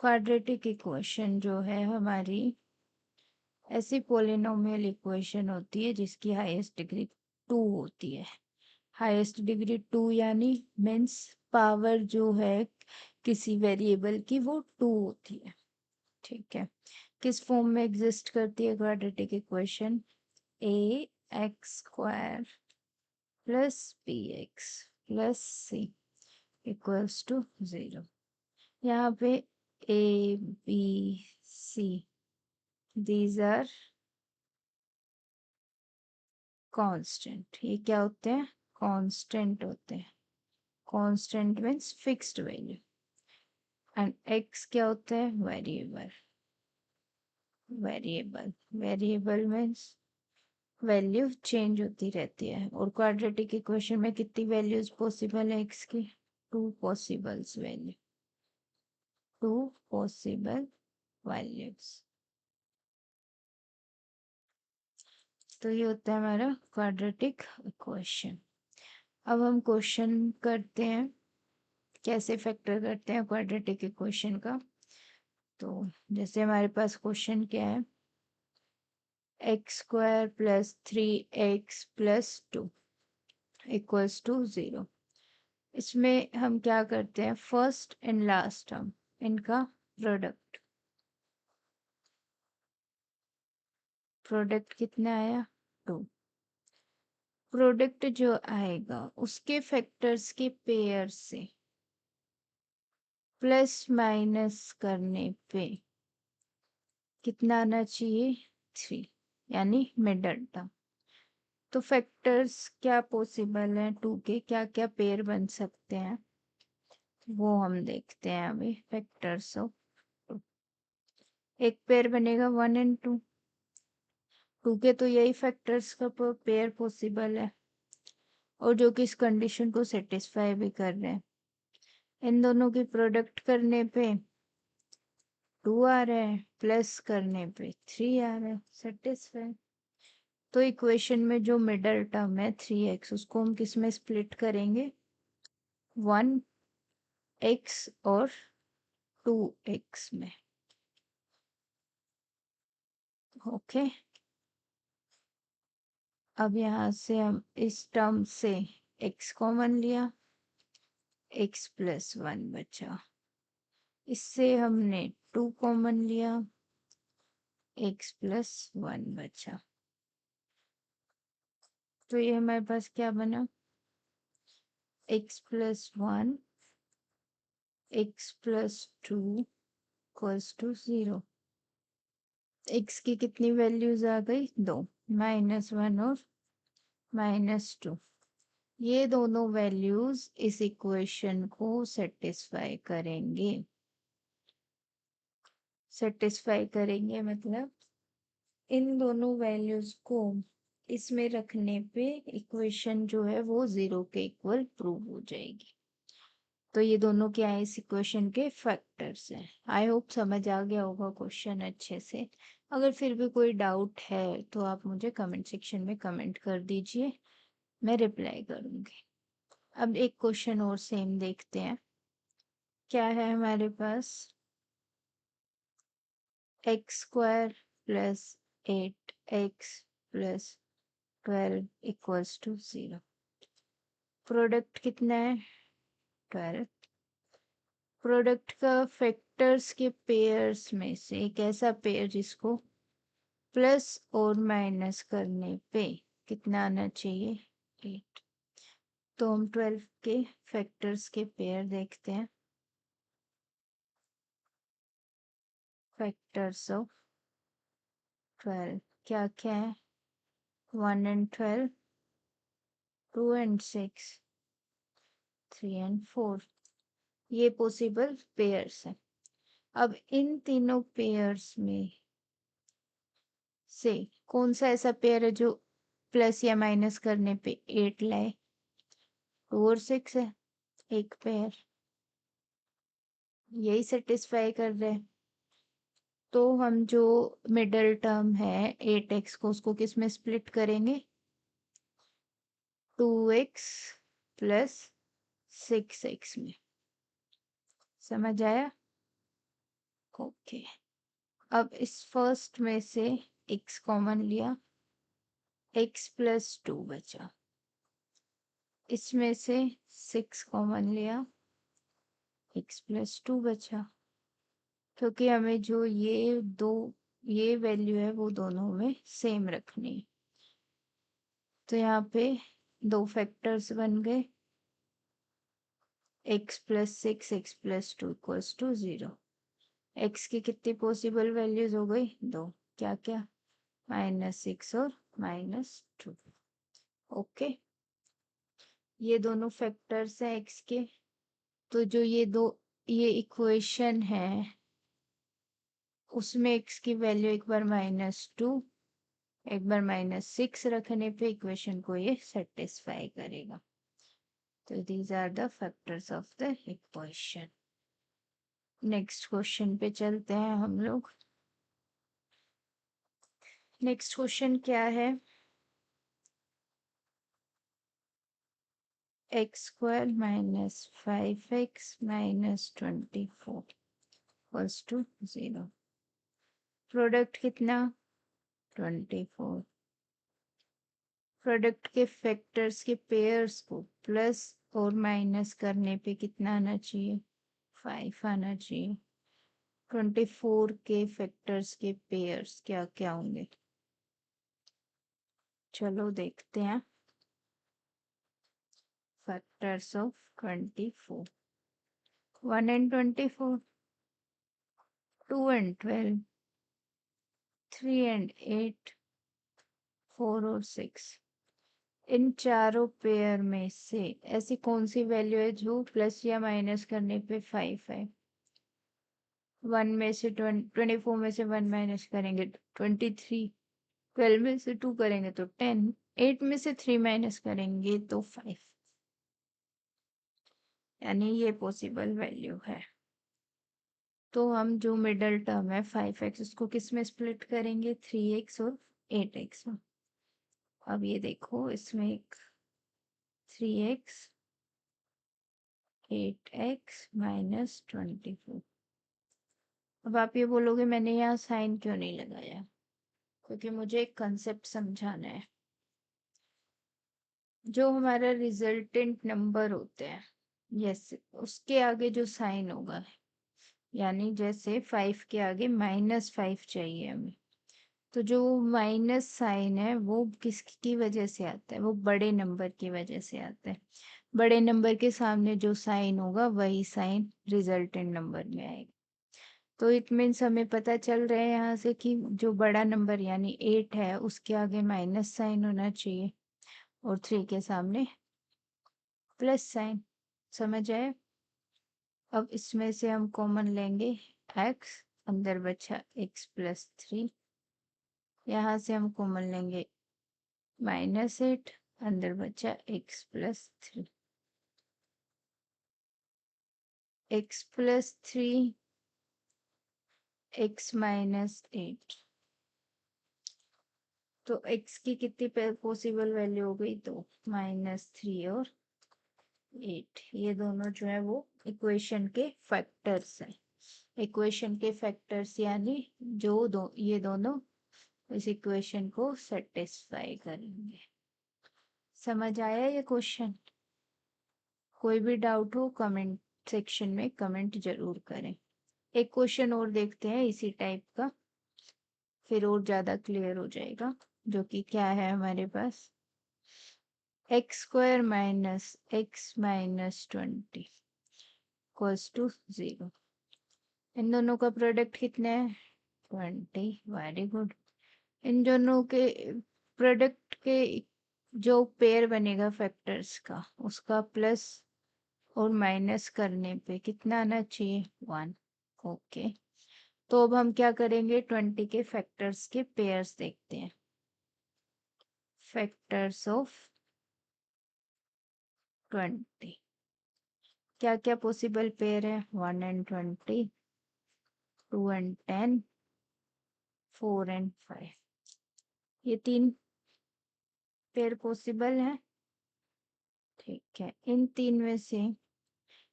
Quadratic equation जो है हमारी ऐसी पॉलिनोमियल इक्वेशन होती है जिसकी हाईएस्ट डिग्री 2 होती है। हाईएस्ट डिग्री 2 यानी मीन्स पावर जो है किसी वेरिएबल की वो 2 होती है। ठीक है, किस फॉर्म में एग्जिस्ट करती है quadratic equation? A X square plus B X plus C equals to 0। यहाँ पे A B C these are constant. ये क्या होते हैं? कांस्टेंट होते हैं। Constant means fixed value. And X क्या होता है? Variable. Variable means value change होती रहती है। और क्वाड्रेटिक इक्वेशन में कितनी वैल्यूज पॉसिबल है एक्स की? 2 पॉसिबल्स वैल्यू, 2 पॉसिबल वैल्यूज। तो ये होता है हमारा क्वाड्रेटिक इक्वेशन। अब हम क्वेश्चन करते हैं, कैसे फैक्टर करते हैं क्वाड्रेटिक इक्वेशन का। तो जैसे हमारे पास क्वेश्चन क्या है, X square plus 3x plus 2 equals to 0। इसमें हम क्या करते हैं, फर्स्ट एंड लास्ट टर्म इनका प्रोडक्ट। प्रोडक्ट कितना आया? 2। प्रोडक्ट जो आएगा उसके फैक्टर्स के पेयर से प्लस माइनस करने पे कितना आना चाहिए? 3, यानी मिडल टर्म। तो फैक्टर्स क्या पॉसिबल हैं 2 के, क्या क्या पेयर बन सकते हैं वो हम देखते हैं अभी। फैक्टर्स ऑफ 2, एक पेयर बनेगा 1 एंड 2। 2 के तो यही फैक्टर्स का पेयर पॉसिबल है और जो कि इस कंडीशन को सेटिस्फाई भी कर रहे हैं। इन दोनों की प्रोडक्ट करने पे 2 आ रहा है, प्लस करने पे 3 आ रहा है, सेटिस्फाई। तो इक्वेशन में जो मिडल टर्म है 3x, उसको हम किस में स्प्लिट करेंगे? 1x और 2x में। ओके, अब यहाँ से हम इस टर्म से x कॉमन लिया, x प्लस 1 बचा। इससे हमने 2 कॉमन लिया, x प्लस 1 बचा। तो ये हमारे पास क्या बना? x plus 1 x plus 2 equals to 0। x की कितनी वैल्यूज आ गई? 2, -1 और -2। ये दोनों वैल्यूज इस इक्वेशन को सेटिस्फाई करेंगे। सेटिस्फाई करेंगे मतलब इन दोनों वैल्यूज को इसमें रखने पे इक्वेशन जो है वो 0 के इक्वल प्रूव हो जाएगी। तो ये दोनों क्या है इस इक्वेशन के फैक्टर्स हैं। आई होप समझ आ गया होगा क्वेश्चन अच्छे से। अगर फिर भी कोई डाउट है तो आप मुझे कमेंट सेक्शन में कमेंट कर दीजिए, मैं रिप्लाई करूँगी। अब एक क्वेश्चन और सेम देखते हैं। क्या है हमारे पास? X square plus 8x plus 12 equals to 0। Product कितना है? 12। प्रोडक्ट का फैक्टर्स के पेयर्स में से एक ऐसा पेयर जिसको प्लस और माइनस करने पे कितना आना चाहिए? 8। तो हम 12 के फैक्टर्स के पेयर देखते हैं। फैक्टर्स ऑफ 12 क्या क्या है? 1 एंड 12, 2 एंड 6, 3 एंड 4। ये पॉसिबल पेयर्स हैं। अब इन तीनों पेयर्स में से कौन सा ऐसा पेयर है जो प्लस या माइनस करने पे 8 लाए? 2 और 6 है, एक पेयर यही सेटिस्फाई कर रहे हैं। तो हम जो मिडल टर्म है 8x को, उसको किस में स्प्लिट करेंगे? 2x प्लस 6x में। समझ आया? ओके, अब इस फर्स्ट में से x कॉमन लिया, x प्लस 2 बचा। इसमें से 6 कॉमन लिया, x प्लस 2 बचा, क्योंकि हमें जो ये वैल्यू है वो दोनों में सेम रखनी है। तो यहाँ पे दो फैक्टर्स बन गए, x plus 6 x plus 2 equals to 0। x की कितनी पॉसिबल वैल्यूज हो गई? दो। क्या क्या? -6 और -2। ओके, ये दोनों फैक्टर्स हैं x के। तो जो ये इक्वेशन है उसमें x की वैल्यू एक बार -2 एक बार -6 रखने पे इक्वेशन को ये सेटिस्फाई करेगा। तो these are the factors of the equation. Next question पे चलते हैं हम लोग। नेक्स्ट क्वेश्चन क्या है? x² - 5x - 24 equals to 0। Product कितना? 24। प्रोडक्ट के फैक्टर्स के पेयर्स को प्लस और माइनस करने पे कितना आना चाहिए? 5 आना चाहिए। 24 के फैक्टर्स के पेयर्स क्या क्या होंगे? चलो देखते हैं। Factors of 24, 1 and 24, 2 and 12, 3 and 8, 4 और 6। इन चारों पेयर में से ऐसी कौन सी वैल्यू है जो प्लस या माइनस करने पे 5 है? 1 में से 24 में से 1 माइनस करेंगे तो 23, 12 में से 2 करेंगे तो 10, 8 में से 3 माइनस करेंगे तो 5, यानी ये पॉसिबल वैल्यू है। तो हम जो मिडल टर्म है 5x उसको किस में स्प्लिट करेंगे? 3x और 8x में। अब ये देखो, इसमें एक 3x 8x -24। अब आप ये बोलोगे मैंने यहाँ साइन क्यों नहीं लगाया? क्योंकि मुझे एक कंसेप्ट समझाना है। जो हमारा रिजल्टेंट नंबर होते हैं, यस, उसके आगे जो साइन होगा, यानी जैसे 5 के आगे -5 चाहिए हमें, तो जो माइनस साइन है वो किसकी वजह से आता है? वो बड़े नंबर की वजह से आता है। बड़े नंबर के सामने जो साइन होगा वही साइन रिजल्टेंट नंबर में आएगा। तो इट मीन्स हमें पता चल रहा है यहाँ से कि जो बड़ा नंबर यानी 8 है उसके आगे माइनस साइन होना चाहिए और 3 के सामने प्लस साइन। समझ आए? अब इसमें से हम कॉमन लेंगे x, अंदर बचा x प्लस 3। यहाँ से हम कॉमन लेंगे -8, अंदर बचा x plus 3। x plus 3 x -8। तो x की कितनी पॉसिबल वैल्यू हो गई? तो -3 और 8। ये दोनों जो है वो इक्वेशन के फैक्टर्स हैं। इक्वेशन के फैक्टर्स यानी ये दोनों इस इक्वेशन को सेटिस्फाई करेंगे। समझ आया ये क्वेश्चन? कोई भी डाउट हो कमेंट सेक्शन में कमेंट जरूर करें। एक क्वेश्चन और देखते हैं इसी टाइप का, फिर और ज्यादा क्लियर हो जाएगा। जो कि क्या है हमारे पास? x² - x -20 equals to 0। इन दोनों का प्रोडक्ट कितना है? 20। Very good. इन दोनों के प्रोडक्ट के जो पेयर बनेगा फैक्टर्स का, उसका प्लस और माइनस करने पे कितना आना चाहिए? 1। ओके, तो अब हम क्या करेंगे? 20 के फैक्टर्स के पेयर्स देखते हैं। फैक्टर्स ऑफ 20 क्या क्या पॉसिबल पेयर है? 1 and 20, 2 and 10, 4 and 5। ये 3 पेयर पॉसिबल है। ठीक है, इन 3 में से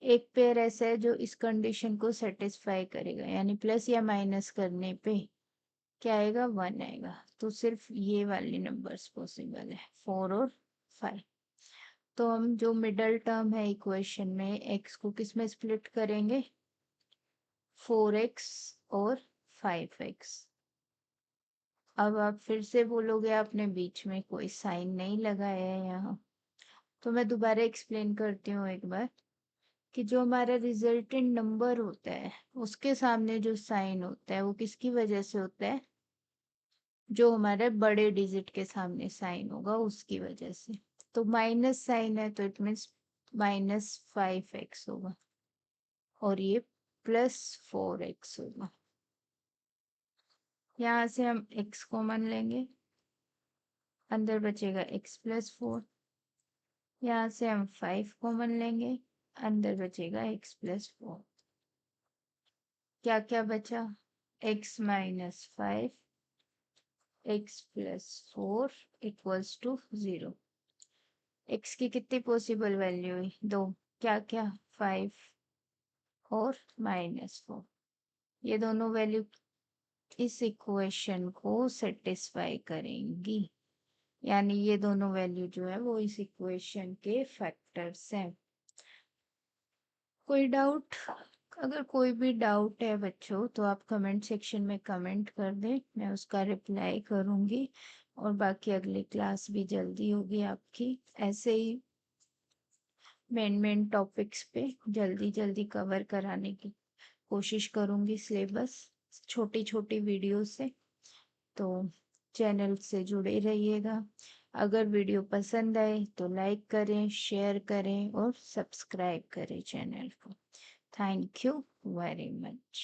एक पेयर ऐसा है जो इस कंडीशन को सेटिस्फाई करेगा, यानी प्लस या माइनस करने पे क्या आएगा, 1 आएगा। तो सिर्फ ये वाले नंबर्स पॉसिबल है, 4 और 5। तो हम जो मिडल टर्म है इक्वेशन में x को किस में स्प्लिट करेंगे, 4x और 5x। अब आप फिर से बोलोगे आपने बीच में कोई साइन नहीं लगाया है यहाँ, तो मैं दोबारा एक्सप्लेन करती हूँ एक बार कि जो हमारा रिजल्टेंट नंबर होता है उसके सामने जो साइन होता है वो किसकी वजह से होता है, जो हमारे बड़े डिजिट के सामने साइन होगा उसकी वजह से। तो माइनस साइन है तो इट मीन्स -5x होगा और ये +4x होगा। यहाँ से हम x कॉमन लेंगे, अंदर बचेगा x+4। यहाँ से हम 5 कॉमन लेंगे, अंदर बचेगा x+4। क्या क्या बचा, x - 5 x+4 equals to 0। x की कितनी पॉसिबल वैल्यू हुई, 2। क्या क्या, 5 और -4। ये दोनों वैल्यू इस इक्वेशन को सेटिस्फाई करेंगी, यानी ये दोनों वैल्यू जो है वो इस इक्वेशन के फैक्टर्स हैं। कोई डाउट, अगर कोई भी डाउट है बच्चों तो आप कमेंट सेक्शन में कमेंट कर दें, मैं उसका रिप्लाई करूँगी। और बाकी अगली क्लास भी जल्दी होगी आपकी, ऐसे ही मेन टॉपिक्स पे जल्दी जल्दी कवर कराने की कोशिश करूँगी सिलेबस, छोटी छोटी वीडियो से। तो चैनल से जुड़े रहिएगा। अगर वीडियो पसंद आए तो लाइक करें, शेयर करें और सब्सक्राइब करें चैनल को। Thank you very much.